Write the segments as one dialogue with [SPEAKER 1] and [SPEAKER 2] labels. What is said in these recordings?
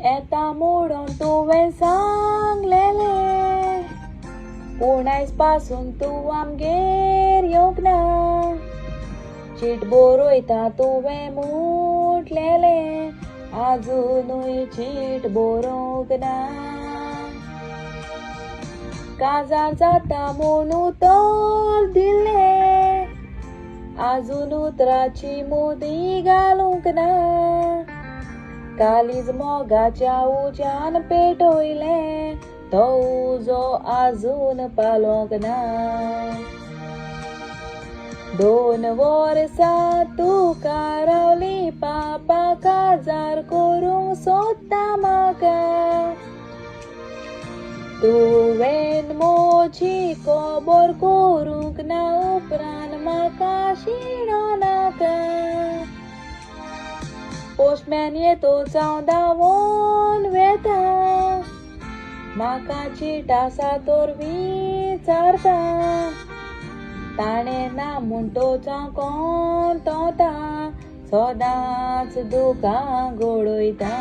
[SPEAKER 1] येता म्हणून तुवें सांगलेले, पूण आयज पासून तूं आमगेर येवंक ना. चीट बरयता तुवें म्हटलेलें, आजुनूय चीट बरोवंक ना. काजार जाता म्हूण उतर दिलें, आजून उतराची मुदी घालूंक ना. कालीज मोगाच्या उज्यान पेटयलें, तो उजो आजून पालोंक ना. 2 वर्सां तुका रावली पापा, काजार करूंक सोदता म्हाका. तुवें म्हजी खबर करूंक ना, उपरांत म्हाका शिणो नाका. पोस्टमॅन येतो जावं धांवून वेता, म्हाका चीट आसा तर विचारता. ताणें ना म्हूण टोचां कोंतोता, सदांच दुकां घडयता.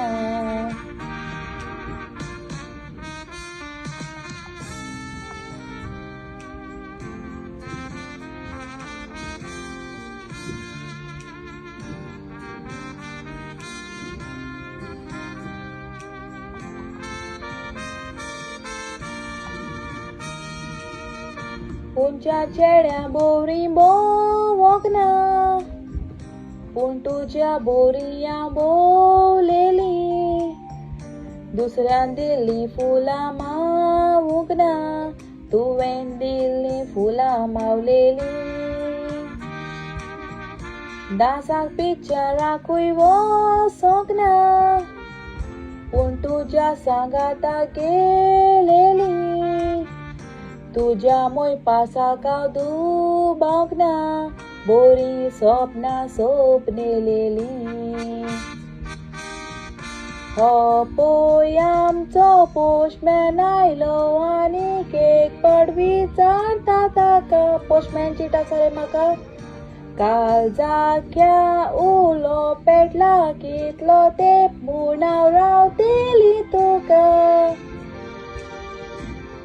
[SPEAKER 1] खंयच्या चेड्या बोरी भोंवोंक ना, पूण तुज्या बोरी हांव भोंवलेली. दुसऱ्यान दिल्लीं फुलां मावूंक ना, तुवें दिल्लीं फुलां मावलेली. डान्साक पिक्चराकूय वचोंक ना, पूण तुज्या सांगाता गेलेली. तुज्या मोयपासाक हांव दुबावंक ना, बरी सपनां सपनेलेली. हो पळय आमचो पोस्टमॅन आयलो, आनीक एक पाट विचारता ताका. पोस्टमॅन चीट आसा रे म्हाका. काळजाक्या उलो पेटला, कितलो तेंप म्हूण हांव रावतली तुका.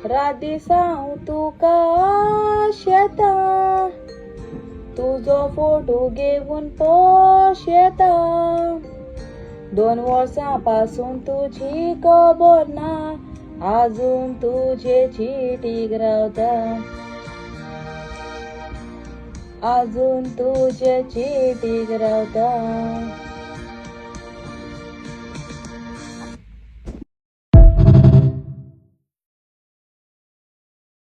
[SPEAKER 1] रात दीस हांव तुका आशेता, तुजो फोटो घेवन पोशेता. 2 वर्सां पासून तुजी खबर ना, आजून तुजे चिटीक रावता. आजून तुजे चिटीक रावता.